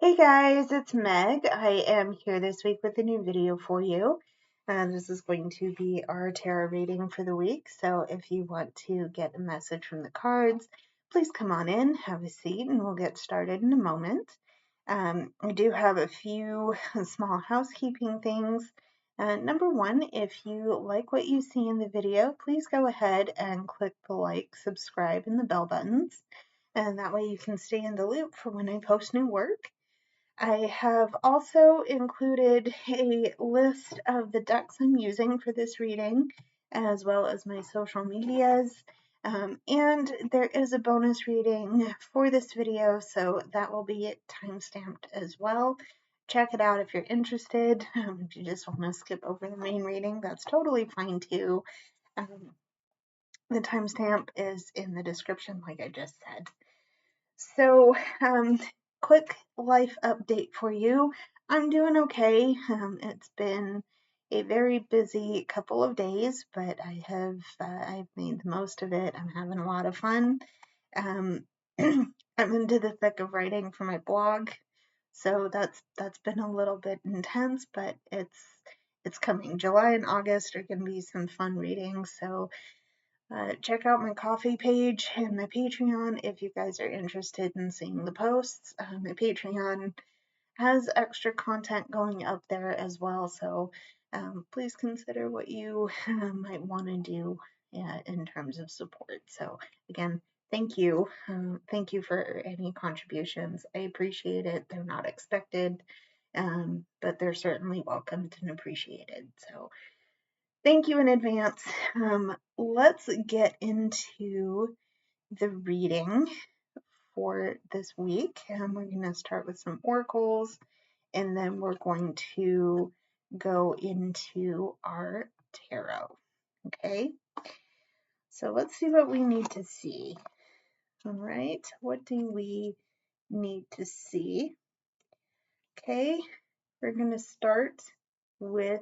Hey guys, it's Meg. I am here this week with a new video for you. This is going to be our tarot reading for the week. So if you want to get a message from the cards, please come on in, have a seat, and we'll get started in a moment. I do have a few small housekeeping things. Number one, if you like what you see in the video, please go ahead and click the like, subscribe, and the bell buttons. And that way you can stay in the loop for when I post new work. I have also included a list of the decks I'm using for this reading, as well as my social medias. And there is a bonus reading for this video, so that will be time-stamped as well. Check it out if you're interested. If you just want to skip over the main reading, that's totally fine too. The timestamp is in the description, like I just said. So, quick life update for you. I'm doing okay. It's been a very busy couple of days, but I've made the most of it. I'm having a lot of fun. Um, I'm into the thick of writing for my blog, so that's been a little bit intense, but it's coming. July and August are going to be some fun readings, so check out my Ko-fi page and my Patreon if you guys are interested in seeing the posts. My Patreon has extra content going up there as well, so please consider what you might want to do in terms of support. So again, thank you. Thank you for any contributions. I appreciate it. They're not expected, but they're certainly welcomed and appreciated. So thank you in advance. Let's get into the reading for this week. We're going to start with some oracles, and then we're going to go into our tarot. Okay, so let's see what we need to see. All right, what do we need to see? Okay, we're going to start with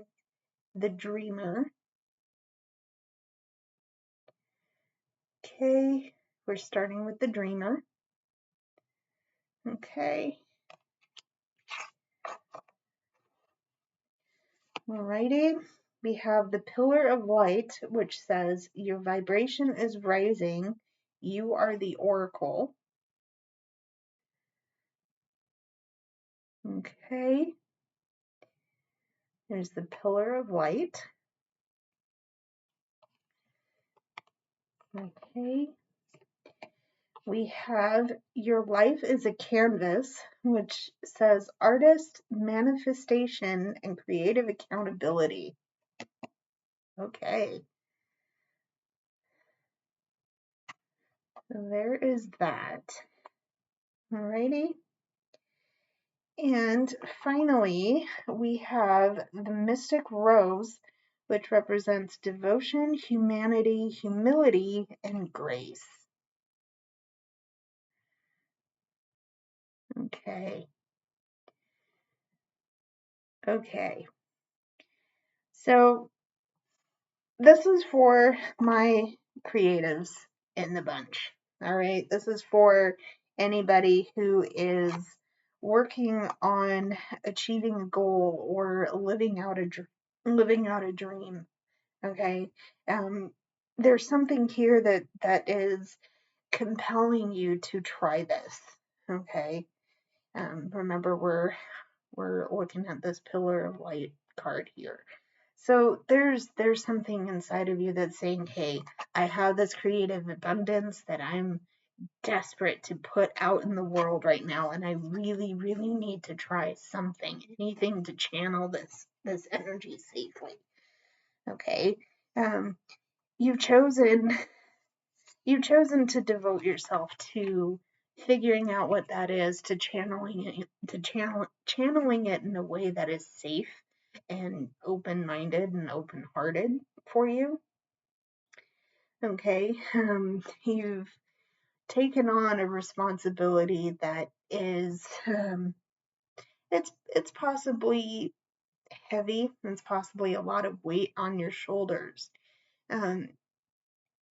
the dreamer. Okay, we're starting with the dreamer. Okay. Alrighty. We have the pillar of light, which says your vibration is rising. You are the oracle. Okay. There's the pillar of light. Okay. We have your life is a canvas, which says artist, manifestation, and creative accountability. Okay. So there is that. Alrighty. And finally, we have the Mystic Rose, which represents devotion, humanity, humility, and grace. Okay. Okay. So this is for my creatives in the bunch. All right. This is for anybody who is working on achieving a goal or living out a dream. Okay. There's something here that is compelling you to try this. Okay. Remember, we're looking at this pillar of light card here. So there's something inside of you that's saying, hey, I have this creative abundance that I'm desperate to put out in the world right now, and I really, really need to try something, anything to channel this energy safely. Okay. You've chosen to devote yourself to figuring out what that is, to channeling it in a way that is safe and open-minded and open-hearted for you. Okay, you've taken on a responsibility that is it's possibly heavy. It's possibly a lot of weight on your shoulders.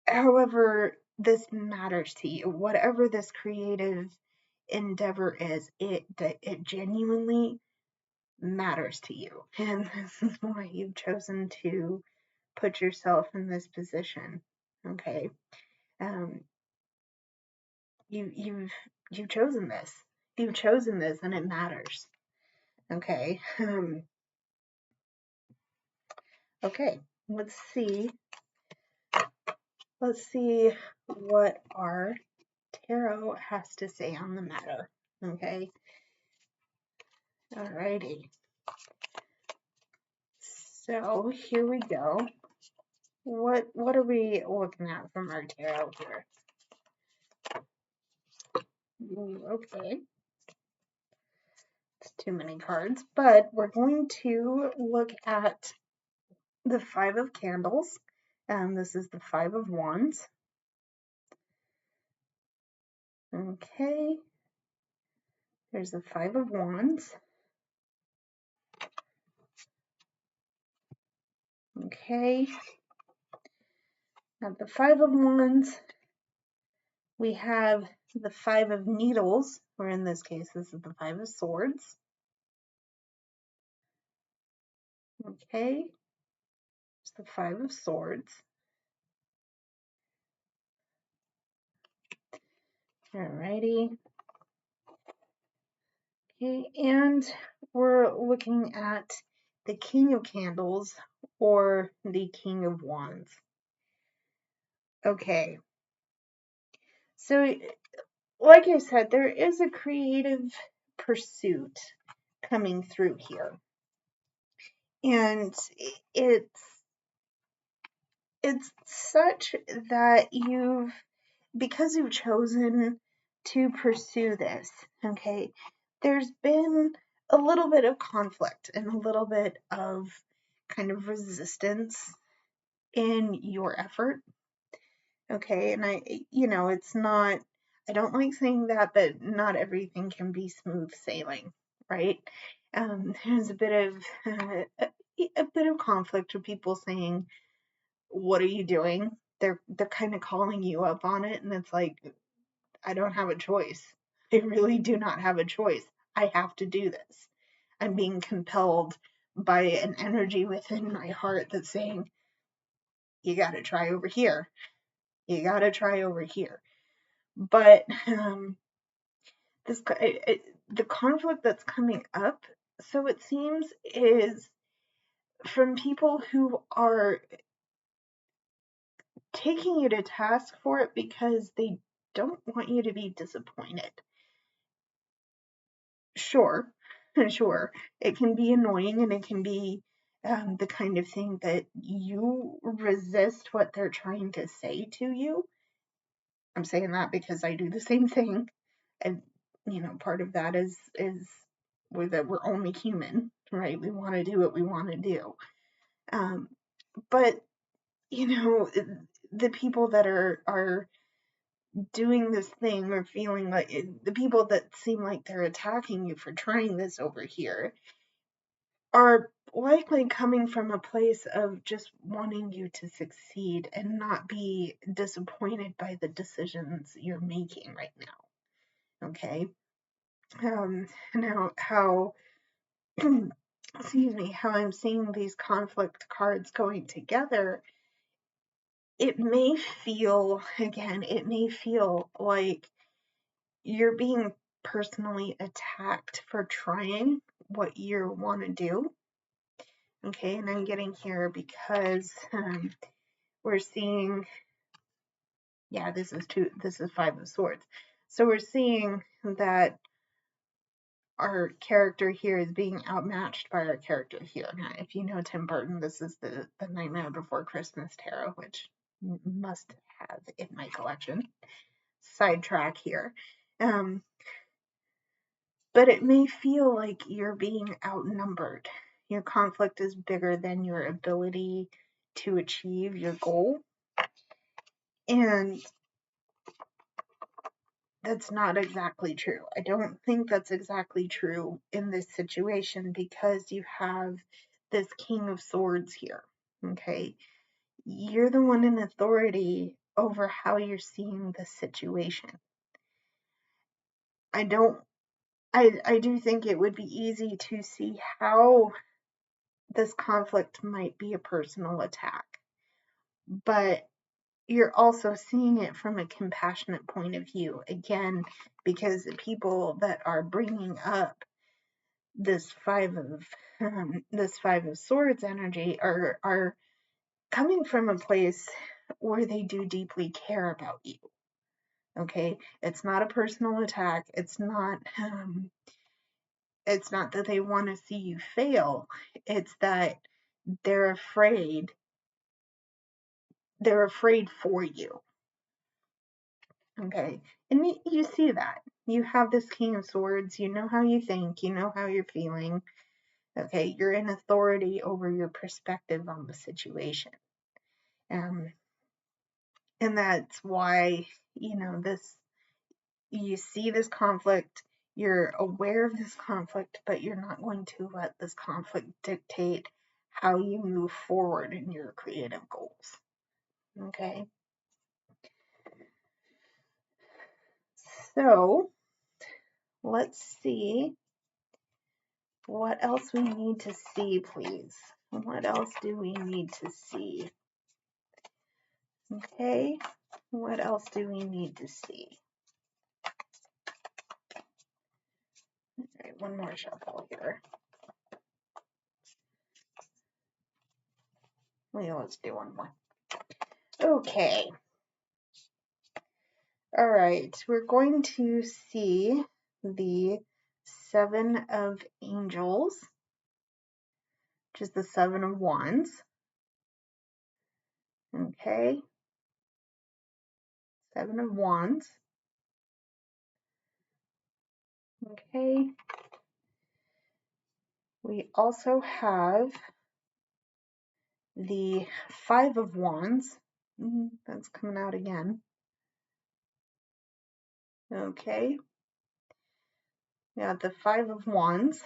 However, this matters to you. Whatever this creative endeavor is, that it genuinely matters to you. And this is why you've chosen to put yourself in this position. Okay. You've chosen this. You've chosen this, and it matters. Okay. Okay. Let's see what our tarot has to say on the matter. Okay. Alrighty. So here we go. What are we looking at from our tarot here? Okay. It's too many cards, but we're going to look at the Five of Candles. This is the Five of Wands. Okay. There's the Five of Wands. Okay. At the Five of Wands, we have the Five of Needles, or in this case, this is the Five of Swords. Okay. It's the Five of Swords. Alrighty. Okay, and we're looking at the King of Candles or the King of Wands. Okay. So, like I said, there is a creative pursuit coming through here. And it's such that because you've chosen to pursue this, okay, there's been a little bit of conflict and a little bit of kind of resistance in your effort. Okay, and it's not, I don't like saying that, but not everything can be smooth sailing, right? There's a bit of conflict with people saying, "What are you doing?" They're kind of calling you up on it, and it's like, I don't have a choice. I really do not have a choice. I have to do this. I'm being compelled by an energy within my heart that's saying, "You got to try over here. You got to try over here." But the conflict that's coming up, so it seems, is from people who are taking you to task for it because they don't want you to be disappointed. Sure, sure, it can be annoying, and it can be the kind of thing that you resist what they're trying to say to you. I'm saying that because I do the same thing. And part of that is that we're only human, right? We want to do what we want to do. But the people that are doing this thing, or feeling like the people that seem like they're attacking you for trying this over here, are likely coming from a place of just wanting you to succeed and not be disappointed by the decisions you're making right now. Okay. Now how excuse me, how I'm seeing these conflict cards going together, it may feel like you're being personally attacked for trying what you want to do. Okay, and I'm getting here because we're seeing, this is Five of Swords. So we're seeing that our character here is being outmatched by our character here. Now, if you know Tim Burton, this is the Nightmare Before Christmas tarot, which must have in my collection. Sidetrack here. But it may feel like you're being outnumbered. Your conflict is bigger than your ability to achieve your goal. And that's not exactly true. I don't think that's exactly true in this situation, because you have this King of Swords here. Okay. You're the one in authority over how you're seeing the situation. I don't, I do think it would be easy to see how this conflict might be a personal attack, but you're also seeing it from a compassionate point of view. Again, because the people that are bringing up this this 5 of Swords energy are coming from a place where they do deeply care about you. Okay, it's not a personal attack. It's not that they want to see you fail. It's that they're afraid. They're afraid for you. Okay, and you see that. You have this King of Swords. You know how you think. You know how you're feeling. Okay, you're in authority over your perspective on the situation. Um, and that's why, you see this conflict, you're aware of this conflict, but you're not going to let this conflict dictate how you move forward in your creative goals. Okay? So, let's see what else we need to see, please. What else do we need to see? Okay, what else do we need to see? All right, one more shuffle here. Yeah, let's do one more. Okay. All right, we're going to see the 7 of Angels, which is the 7 of Wands. Okay. 7 of Wands. Okay. We also have the 5 of Wands. That's coming out again. Okay. We have the 5 of Wands.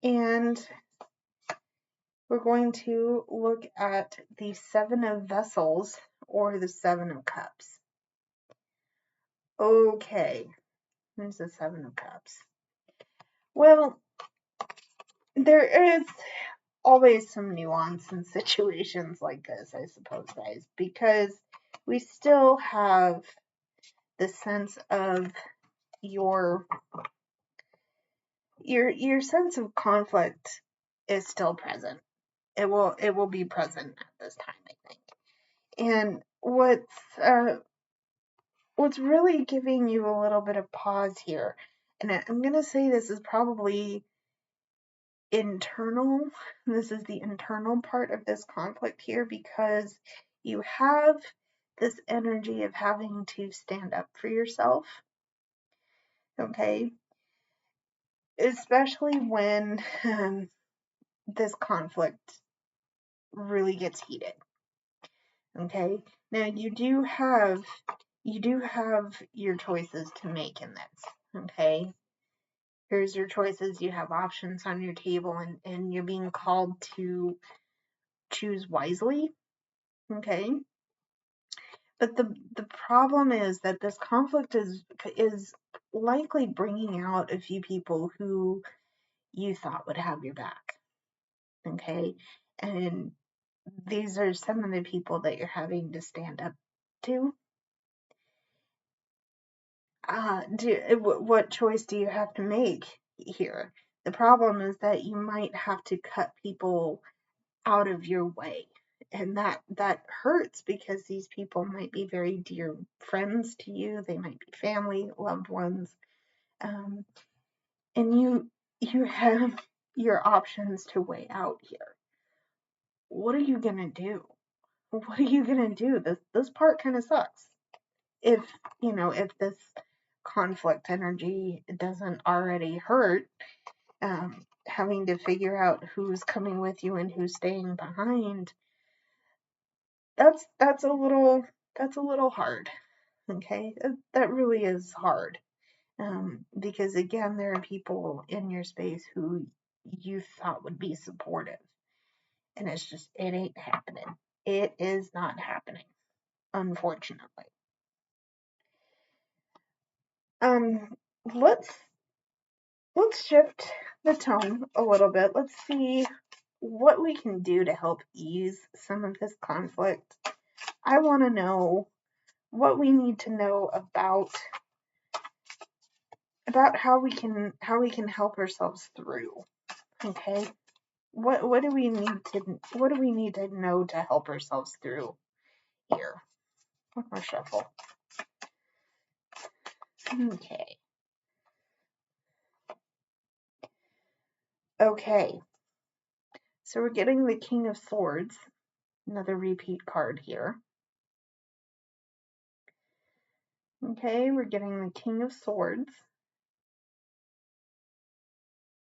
And we're going to look at the 7 of Vessels or the 7 of Cups. Okay. There's the 7 of Cups. Well, there is always some nuance in situations like this, I suppose, guys, because we still have the sense of your sense of conflict is still present. It will be present at this time, I think. And what's really giving you a little bit of pause here, and I'm gonna say this is probably internal. This is the internal part of this conflict here, because you have this energy of having to stand up for yourself. Okay, especially when this conflict really gets heated. Okay, now you do have your choices to make in this. Okay, here's your choices. You have options on your table, and you're being called to choose wisely. Okay, but the problem is that this conflict is likely bringing out a few people who you thought would have your back. Okay, and these are some of the people that you're having to stand up to. What choice do you have to make here? The problem is that you might have to cut people out of your way, and that hurts, because these people might be very dear friends to you. They might be family, loved ones, and you have your options to weigh out here. What are you gonna do? What are you gonna do? This part kind of sucks. If this conflict energy doesn't already hurt, having to figure out who's coming with you and who's staying behind, that's a little hard. Okay, that really is hard, because again, there are people in your space who you thought would be supportive, and it ain't happening. It is not happening. unfortunately. Let's shift the tone a little bit. Let's see what we can do to help ease some of this conflict. I want to know what we need to know about how we can help ourselves through. Okay? What do we need to know to help ourselves through here? One more shuffle. Okay. Okay. So we're getting the King of Swords, another repeat card here. Okay, we're getting the King of Swords.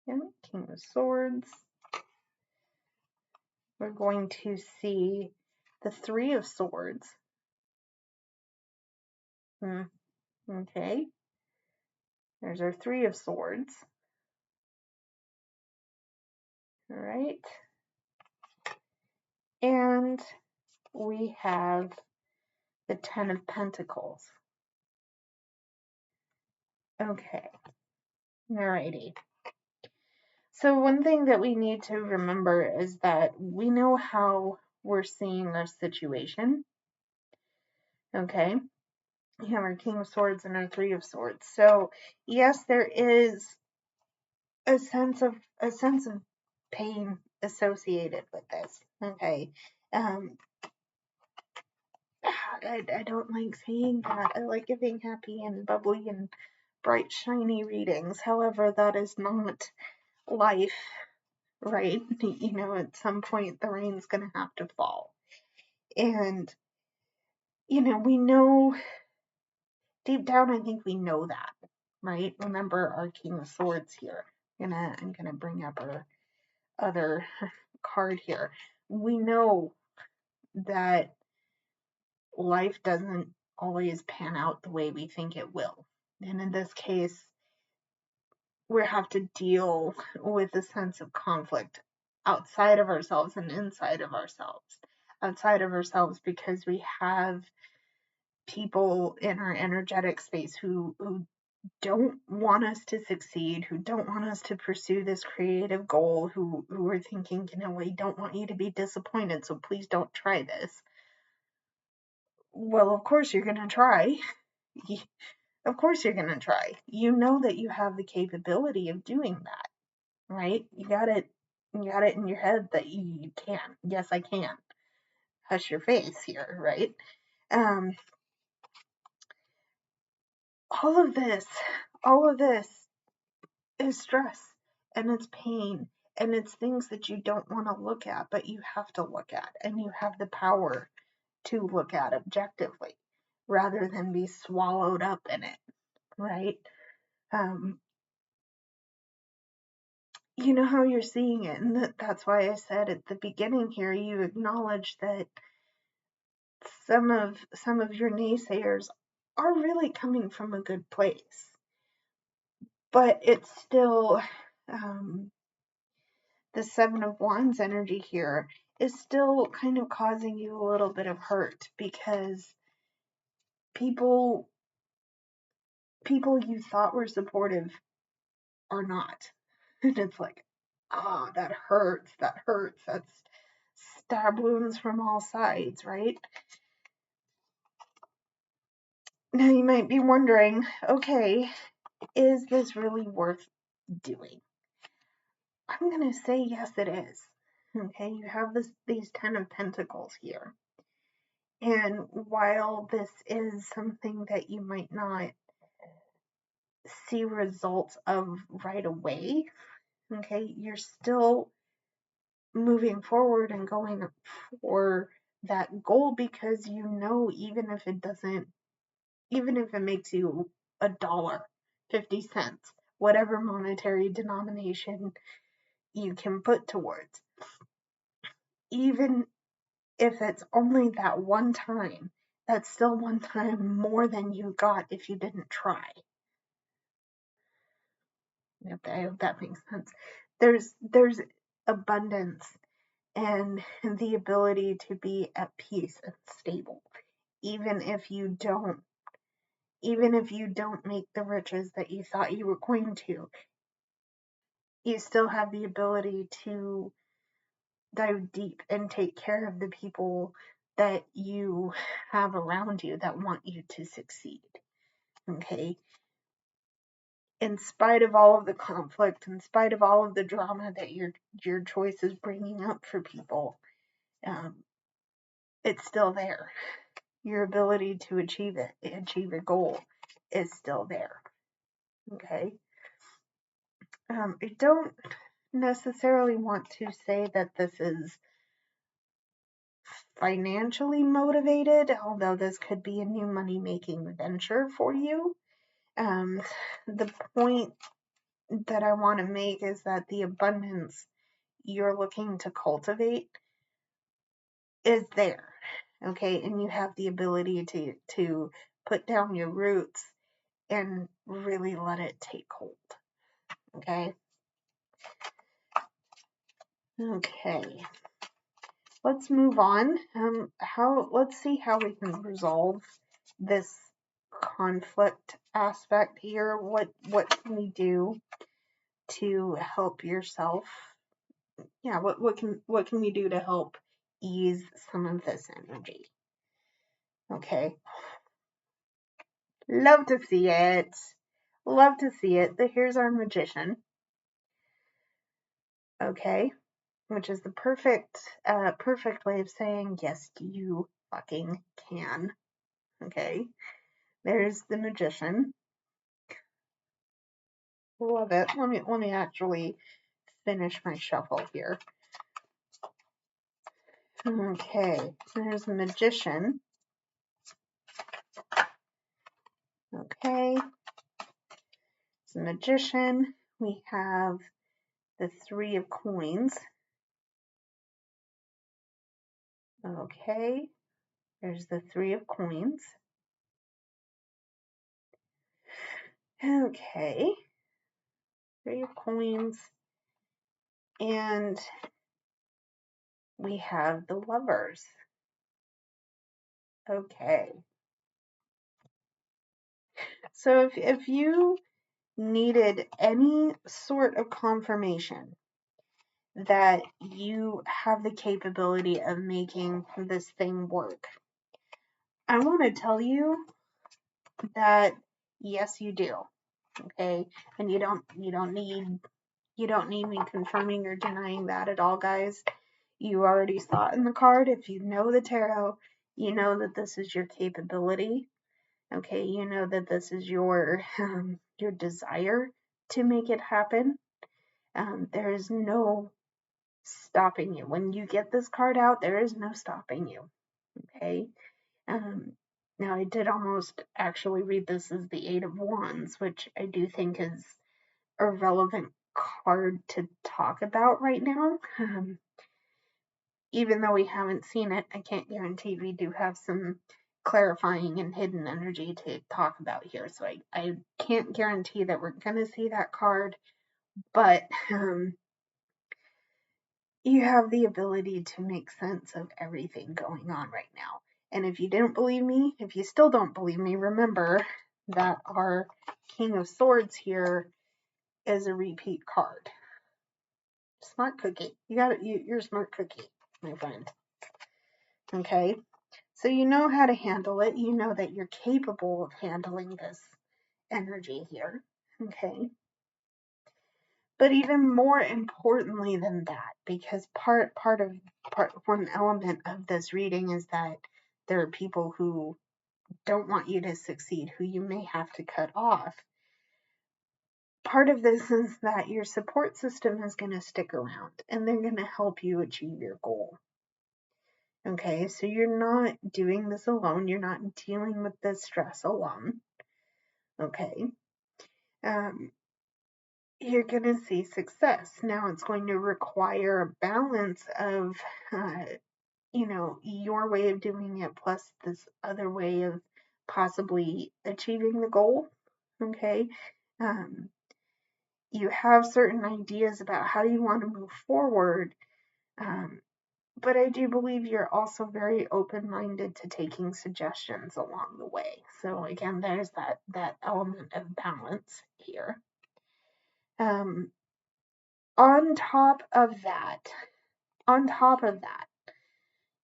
Yeah, King of Swords. We're going to see the Three of Swords. Okay. There's our Three of Swords. All right. And we have the Ten of Pentacles. Okay. Alrighty. So one thing that we need to remember is that we know how we're seeing our situation. Okay. We have our King of Swords and our Three of Swords. So yes, there is a sense of pain associated with this. Okay. I don't like saying that. I like giving happy and bubbly and bright, shiny readings. However, that is not life, right? You know, at some point the rain's going to have to fall. And, you know, we know, deep down, I think we know that, right? Remember our King of Swords here. I'm gonna bring up our other card here. We know that life doesn't always pan out the way we think it will. And in this case, we have to deal with a sense of conflict outside of ourselves and inside of ourselves. Outside of ourselves because we have people in our energetic space who don't want us to succeed, who don't want us to pursue this creative goal, who are thinking, you know, we don't want you to be disappointed, so please don't try this. Well, of course you're going to try. Of course you're going to try. You know that you have the capability of doing that, right? You got it in your head that you can. Yes, I can. Hush your face here, right? All of this is stress, and it's pain, and it's things that you don't want to look at, but you have to look at, and you have the power to look at objectively rather than be swallowed up in it, right? You know how you're seeing it, and that's why I said at the beginning here, you acknowledge that some of your naysayers are really coming from a good place, but it's still the Seven of Wands energy here is still kind of causing you a little bit of hurt because people you thought were supportive are not. And it's like, that hurts. That's stab wounds from all sides, right? Now you might be wondering, okay, is this really worth doing? I'm going to say yes, it is. Okay, you have these Ten of Pentacles here. And while this is something that you might not see results of right away, okay, you're still moving forward and going for that goal because you know even if it makes you $1, 50 cents, whatever monetary denomination you can put towards, even if it's only that one time, that's still one time more than you got if you didn't try. I hope that makes sense. There's abundance and the ability to be at peace and stable, even if you don't make the riches that you thought you were going to, you still have the ability to dive deep and take care of the people that you have around you that want you to succeed. Okay? In spite of all of the conflict, in spite of all of the drama that your choice is bringing up for people, it's still there. Your ability to achieve your goal is still there. Okay? I don't necessarily want to say that this is financially motivated, although this could be a new money-making venture for you. The point that I want to make is that the abundance you're looking to cultivate is there, okay? And you have the ability to put down your roots and really let it take hold, okay? Okay. Let's move on. Let's see how we can resolve this conflict aspect here. What can we do to help yourself? Yeah, what can we do to help ease some of this energy? Okay. Love to see it. Love to see it. Here's our magician. Okay. Which is the perfect way of saying yes, you fucking can. Okay. There's the magician. Love it. Let me actually finish my shuffle here. Okay, there's the magician. Okay, it's the magician. We have the 3 of coins. Okay, there's the 3 of coins. Okay, 3 of coins. And we have the lovers. Okay. So if you needed any sort of confirmation that you have the capability of making this thing work, I want to tell you that yes, you do. Okay, and you don't need me confirming or denying that at all, guys. You already saw it in the card. If you know the tarot, you know that this is your capability. Okay, you know that this is your desire to make it happen. There is no stopping you. When you get this card out, there is no stopping you. Okay. Now I did almost actually read this as the 8 of Wands, which I do think is a relevant card to talk about right now. Even though we haven't seen it, I can't guarantee we do have some clarifying and hidden energy to talk about here. So I can't guarantee that we're going to see that card, but you have the ability to make sense of everything going on right now. And if you didn't believe me, if you still don't believe me, remember that our King of Swords here is a repeat card. Smart cookie. You're a smart cookie, my friend. Okay? So you know how to handle it. You know that you're capable of handling this energy here. Okay? But even more importantly than that, because one element of this reading is that there are people who don't want you to succeed, who you may have to cut off. Part of this is that your support system is going to stick around and they're going to help you achieve your goal. Okay, so you're not doing this alone. You're not dealing with this stress alone. Okay. You're going to see success. Now it's going to require a balance of, your way of doing it plus this other way of possibly achieving the goal. Okay. You have certain ideas about how you want to move forward. But I do believe you're also very open-minded to taking suggestions along the way. So again, there's that element of balance here. On top of that,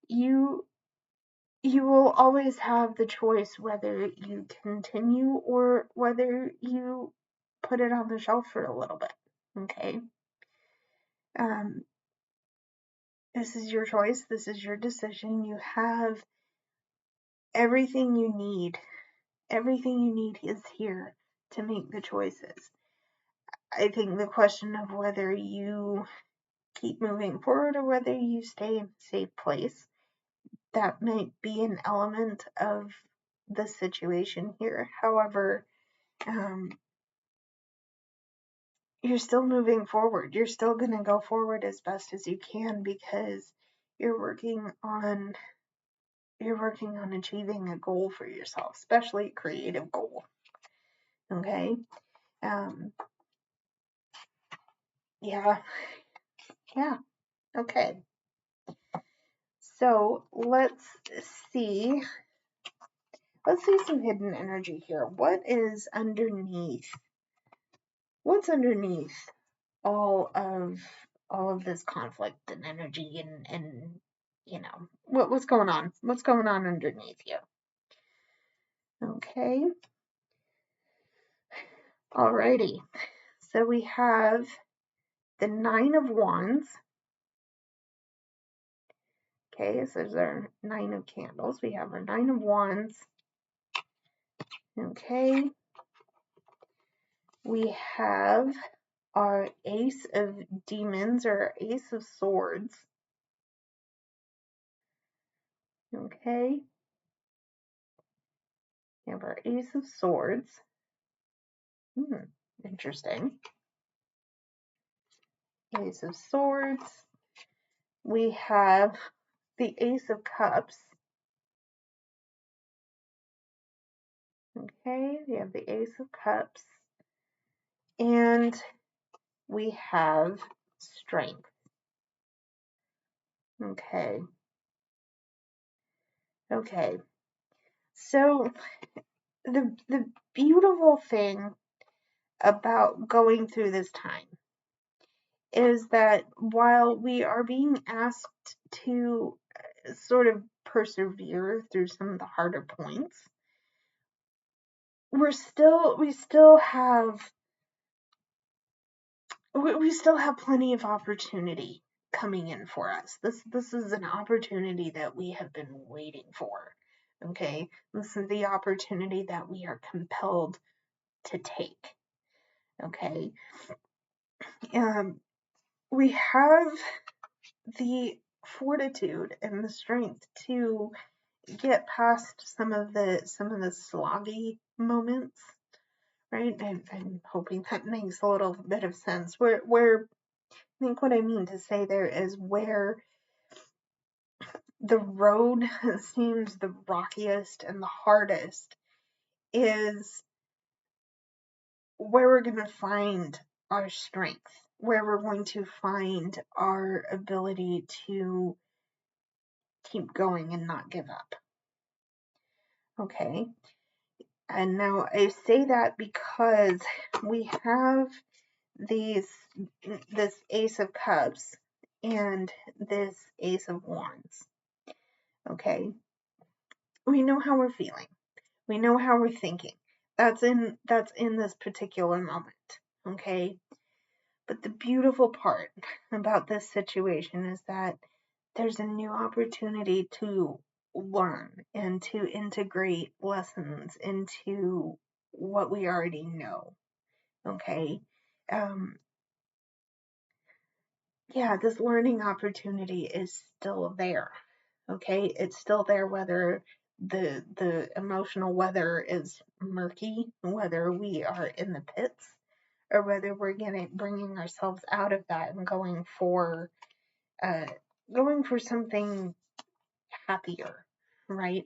you will always have the choice whether you continue or whether you put it on the shelf for a little bit. Okay. This is your choice. This is your decision. You have everything you need. Everything you need is here to make the choices. I think the question of whether you keep moving forward or whether you stay in a safe place, that might be an element of the situation here. However, you're still moving forward. You're still going to go forward as best as you can because you're working on achieving a goal for yourself, especially a creative goal. Okay? Yeah. Okay. So let's see some hidden energy here. What is underneath? What's underneath all of this conflict and energy and what's going on? What's going on underneath you? Okay. Alrighty. So we have the 9 of Wands. Okay, so there's our 9 of Candles. We have our 9 of Wands. Okay. We have our Ace of Demons or Ace of Swords. Okay. We have our Ace of Swords. Interesting. Ace of Swords. We have the Ace of Cups. Okay, we have the Ace of Cups. And we have Strength. Okay. Okay. So the beautiful thing about going through this time is that while we are being asked to sort of persevere through some of the harder points, we still have plenty of opportunity coming in for us. This is an opportunity that we have been waiting for. Okay, this is the opportunity that we are compelled to take. Okay, we have the fortitude and the strength to get past some of the sloggy moments, right? I'm hoping that makes a little bit of sense. Where I think what I mean to say there is where the road seems the rockiest and the hardest is where we're going to find our strength, where we're going to find our ability to keep going and not give up. Okay. And now I say that because we have this Ace of Cups and this Ace of Wands. Okay. We know how we're feeling. We know how we're thinking. That's in this particular moment. Okay. But the beautiful part about this situation is that there's a new opportunity to learn and to integrate lessons into what we already know. Okay. This learning opportunity is still there. Okay. It's still there whether the emotional weather is murky, whether we are in the pits, or whether we're bringing ourselves out of that and going for something happier, right?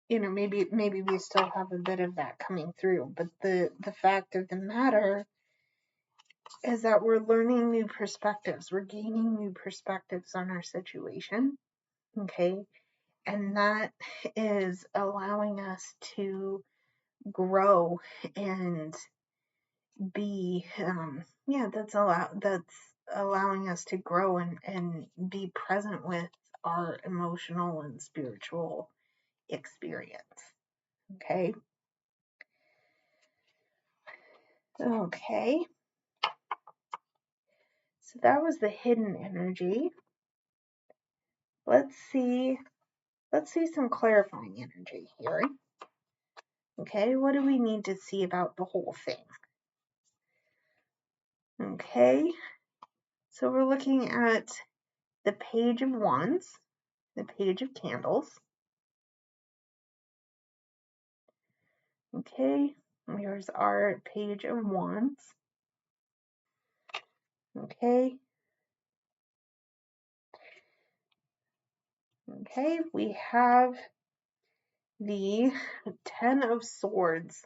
Maybe we still have a bit of that coming through, but the fact of the matter is that we're learning new perspectives. We're gaining new perspectives on our situation. Okay. And that is allowing us to grow and be, that's allowing us to grow and be present with our emotional and spiritual experience. Okay. Okay. So that was the hidden energy. Let's see some clarifying energy here. Okay, what do we need to see about the whole thing? Okay, so we're looking at the Page of Wands, the Page of Candles. Okay, here's our Page of Wands. Okay. Okay, we have the Ten of Swords.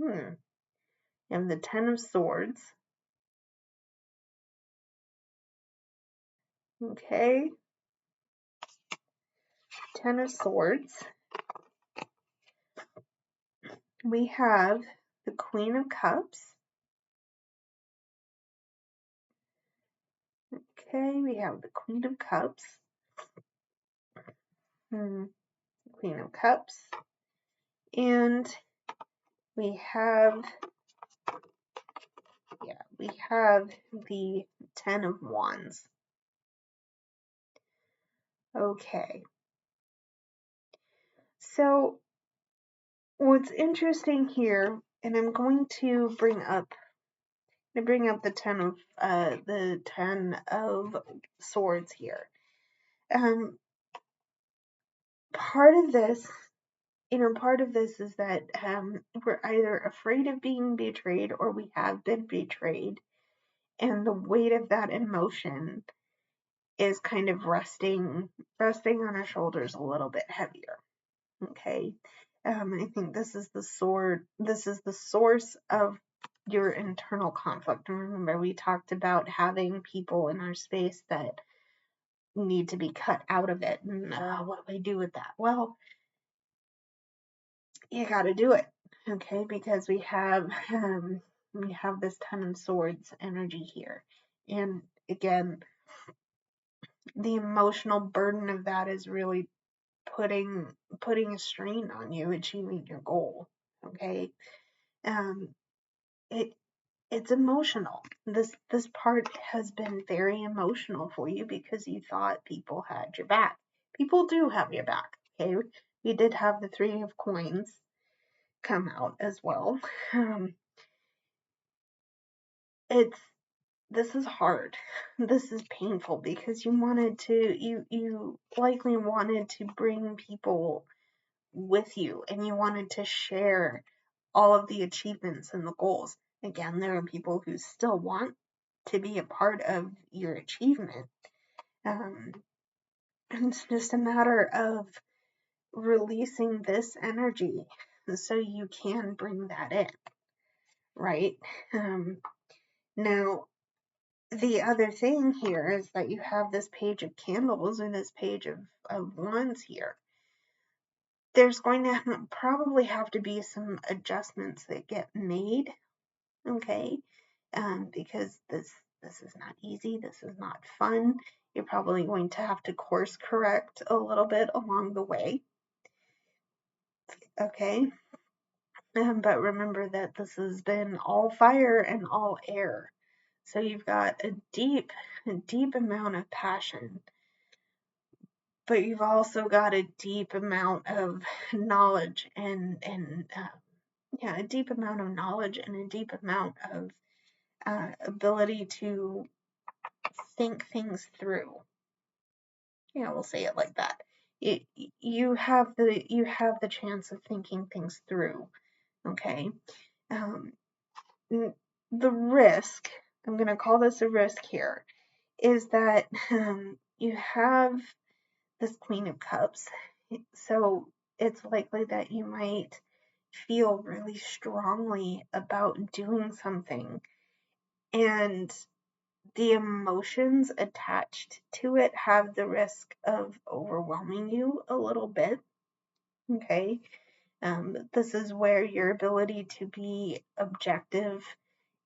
And the Ten of Swords. Okay. Ten of Swords. We have the Queen of Cups. Okay, we have the Queen of Cups. Queen of Cups. And we have the Ten of Wands. Okay. So what's interesting here, and I'm going to bring up the Ten of Swords here. Part of this is that we're either afraid of being betrayed or we have been betrayed, and the weight of that emotion is kind of resting on our shoulders a little bit heavier. Okay. I think this is the source of your internal conflict. And remember, we talked about having people in our space that need to be cut out of it. And what do we do with that? Well, you got to do it. Okay, because we have this Ten of Swords energy here. And again, the emotional burden of that is really putting a strain on you achieving your goal. Okay. It's emotional. This part has been very emotional for you because you thought people had your back. People do have your back. Okay. We did have the Three of Coins come out as well. This is hard. This is painful because you likely wanted to bring people with you and you wanted to share all of the achievements and the goals. Again, there are people who still want to be a part of your achievement. And it's just a matter of releasing this energy so you can bring that in, right? Now, the other thing here is that you have this Page of Candles and this Page of Wands here. There's going to probably have to be some adjustments that get made, okay? Because this is not easy. This is not fun. You're probably going to have to course correct a little bit along the way, okay? But remember that this has been all fire and all air. So you've got a deep amount of passion, but you've also got a deep amount of knowledge and a deep amount of knowledge and a deep amount of ability to think things through. Yeah, we'll say it like that. You have the chance of thinking things through. Okay. The risk, I'm going to call this a risk here, is that you have this Queen of Cups. So it's likely that you might feel really strongly about doing something, and the emotions attached to it have the risk of overwhelming you a little bit. Okay. This is where your ability to be objective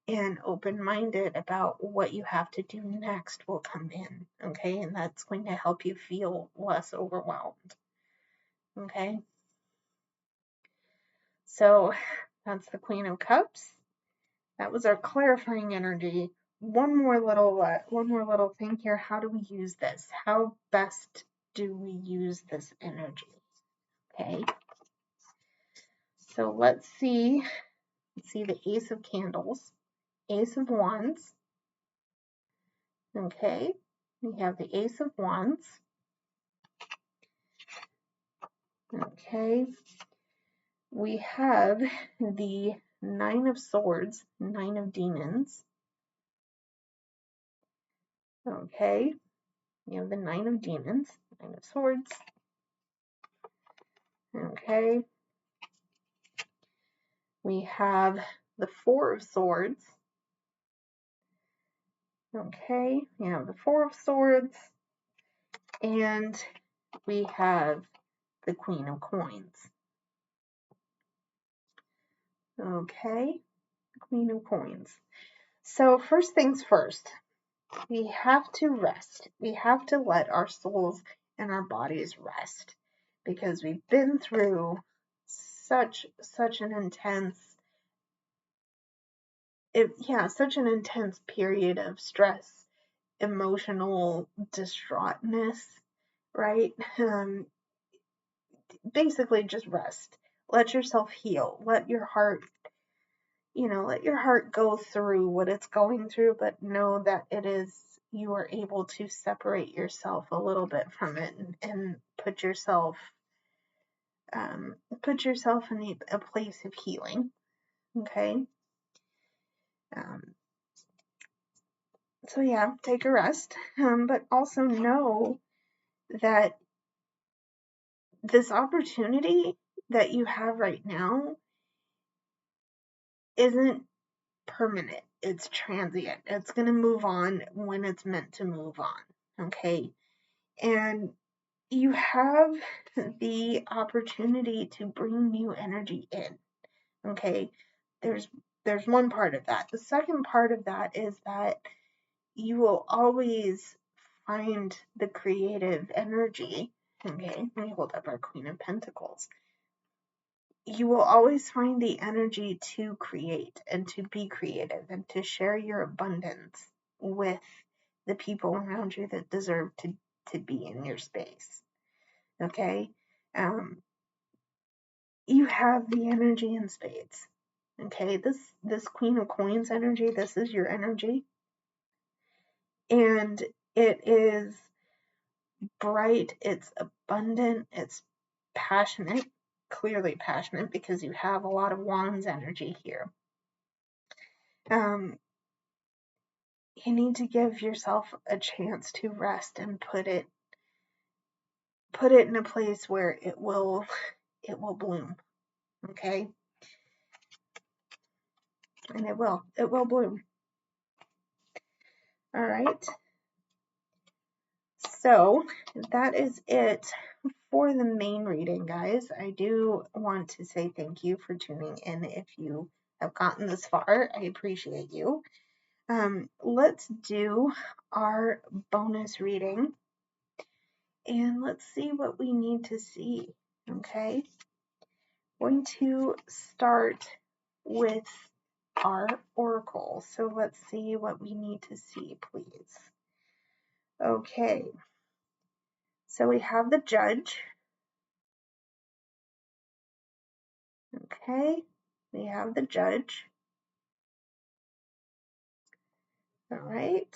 and open-minded about what you have to do next will come in. Okay. And that's going to help you feel less overwhelmed. Okay. So that's the Queen of Cups. That was our clarifying energy. One more little thing here. How do we use this? How best do we use this energy? Okay. So let's see the Ace of Candles, Ace of Wands. Okay. We have the Ace of Wands. Okay. We have the Nine of Swords, Nine of Demons. Okay. We have the Nine of Demons, Nine of Swords. Okay. We have the Four of Swords. Okay, we have the Four of Swords. And we have the Queen of Coins. Okay, Queen of Coins. So first things first, we have to rest. We have to let our souls and our bodies rest because we've been through such an intense period of stress, emotional distraughtness, right? Basically just rest. Let yourself heal. Let your heart go through what it's going through, but know that you are able to separate yourself a little bit from it and put yourself in a place of healing. Okay. So yeah, take a rest, but also know that this opportunity that you have right now isn't permanent. It's transient. It's going to move on when it's meant to move on. Okay. And you have the opportunity to bring new energy in. Okay. There's one part of that. The second part of that is that you will always find the creative energy. Okay. Let me hold up our Queen of Pentacles. You will always find the energy to create and to be creative and to share your abundance with the people around you that deserve to be in your space. Okay? You have the energy in spades. Okay? This Queen of Coins energy, this is your energy. And it is bright, it's abundant, it's passionate, clearly passionate because you have a lot of Wands energy here. You need to give yourself a chance to rest and put it in a place where it will bloom. Okay? And it will bloom. All right. So that is it for the main reading, guys. I do want to say thank you for tuning in. If you have gotten this far, I appreciate you. Let's do our bonus reading and let's see what we need to see. Okay. Going to start with our oracle. So let's see what we need to see, please. Okay. So we have the Judge. Okay. We have the Judge. All right.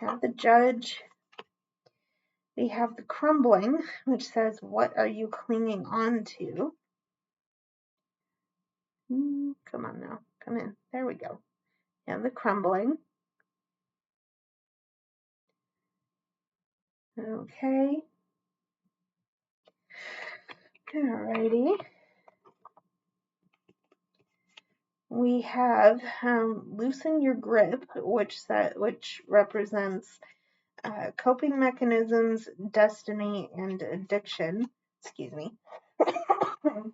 We have the Judge. We have the Crumbling, which says, what are you clinging on to? Come on now. Come in. There we go. And the Crumbling. Okay. Alrighty. We have loosen your grip, which represents coping mechanisms, destiny, and addiction. Excuse me. So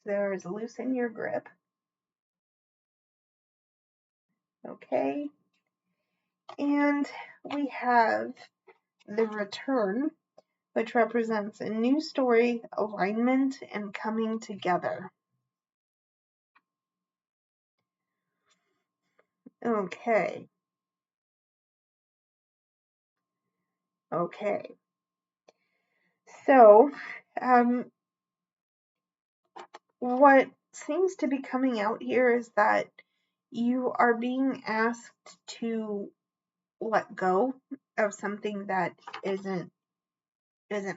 there's loosen your grip. Okay. And we have the return, which represents a new story, alignment, and coming together. Okay. Okay. So, what seems to be coming out here is that you are being asked to let go of something that isn't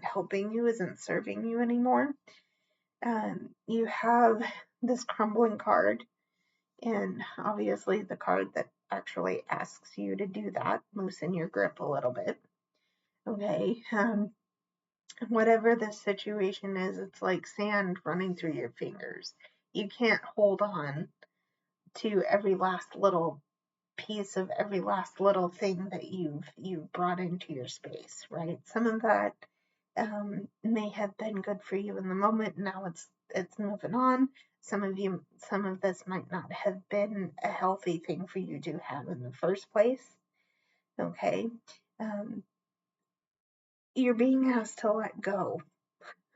helping you, isn't serving you anymore. You have this crumbling card, and obviously the card that actually asks you to do that, loosen your grip a little bit. Okay. Whatever the situation is, it's like sand running through your fingers. You can't hold on to every last little piece of every last little thing that you've brought into your space, right? Some of that may have been good for you in the moment. Now it's moving on. Some of this might not have been a healthy thing for you to have in the first place. Okay, you're being asked to let go.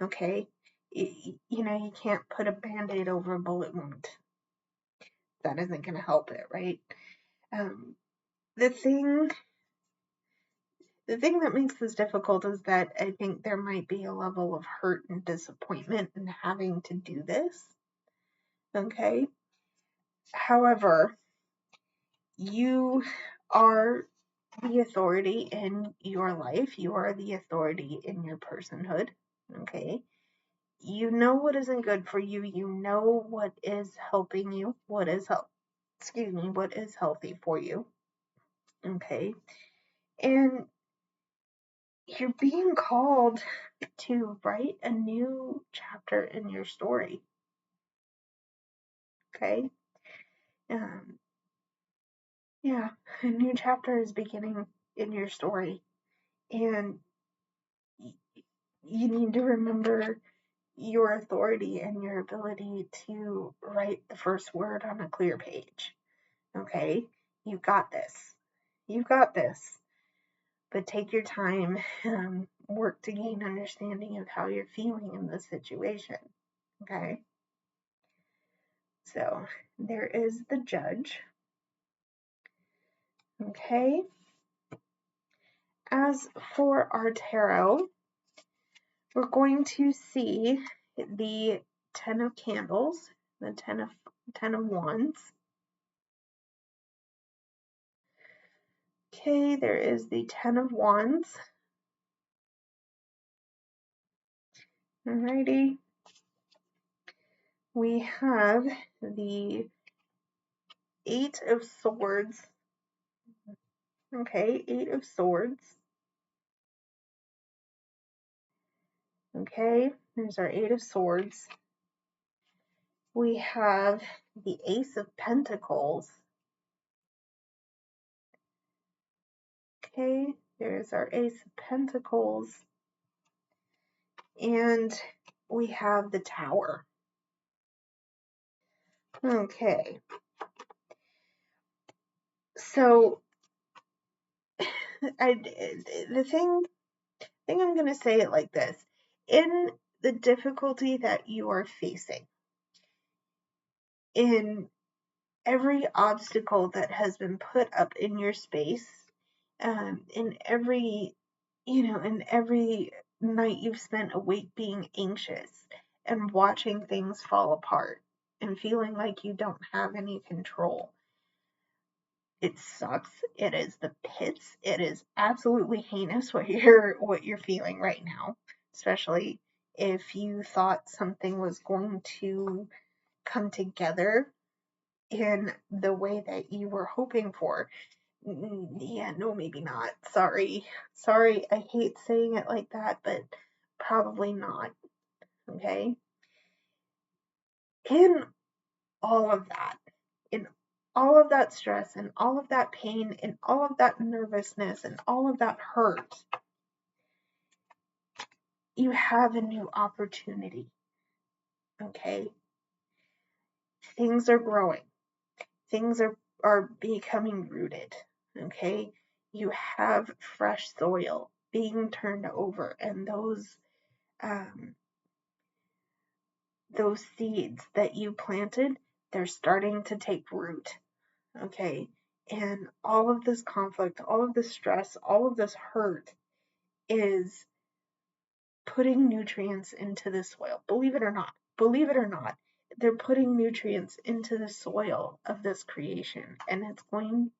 Okay, you can't put a band-aid over a bullet wound. That isn't going to help it, right? Um, the thing that makes this difficult is that I think there might be a level of hurt and disappointment in having to do this. Okay. However, you are the authority in your life. You are the authority in your personhood. Okay. You know what isn't good for you. You know what is helping you. What is healthy for you. Okay. And you're being called to write a new chapter in your story. Okay? Yeah, a new chapter is beginning in your story. And you need to remember your authority and your ability to write the first word on a clear page. Okay? You've got this. You've got this. But take your time, work to gain understanding of how you're feeling in this situation. Okay? So there is the judge. Okay. As for our tarot, we're going to see the 10 of candles, the 10 of wands. Okay, there is the 10 of wands. Alrighty. We have the 8 of swords. Okay, 8 of swords. Okay, there's our 8 of swords. We have the Ace of Pentacles. Okay, there's our Ace of Pentacles. And we have the Tower. Okay. So, the thing I'm going to say it like this. In the difficulty that you are facing, in every obstacle that has been put up in your space, in every night you've spent awake being anxious and watching things fall apart and feeling like you don't have any control. It sucks. It is the pits. It is absolutely heinous what you're feeling right now, especially if you thought something was going to come together in the way that you were hoping for. Yeah, no, maybe not. Sorry. I hate saying it like that, but probably not. Okay? In all of that, in all of that stress and all of that pain and all of that nervousness and all of that hurt, you have a new opportunity. Okay? Things are growing. Things are becoming rooted. Okay? You have fresh soil being turned over, and those seeds that you planted, they're starting to take root. Okay? And all of this conflict, all of this stress, all of this hurt is putting nutrients into the soil. Believe it or not, they're putting nutrients into the soil of this creation, and it's going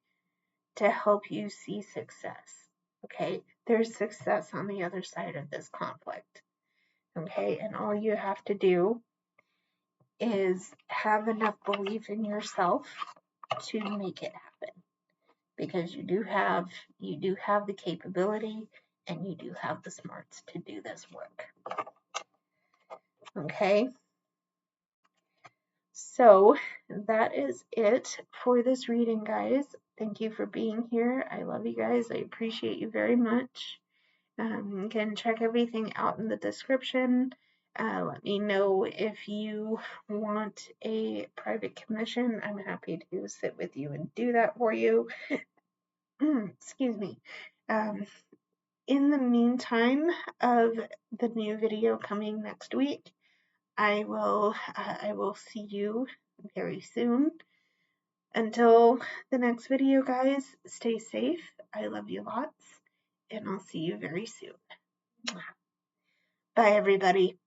to help you see success. Okay? There's success on the other side of this conflict. Okay? And all you have to do is have enough belief in yourself to make it happen, because you do have the capability and you do have the smarts to do this work. Okay, so that is it for this reading, guys. Thank you for being here. I love you guys. I appreciate you very much. You can check everything out in the description. Let me know if you want a private commission. I'm happy to sit with you and do that for you. Excuse me. In the meantime of the new video coming next week, I will see you very soon. Until the next video, guys, stay safe. I love you lots, and I'll see you very soon. Bye, everybody.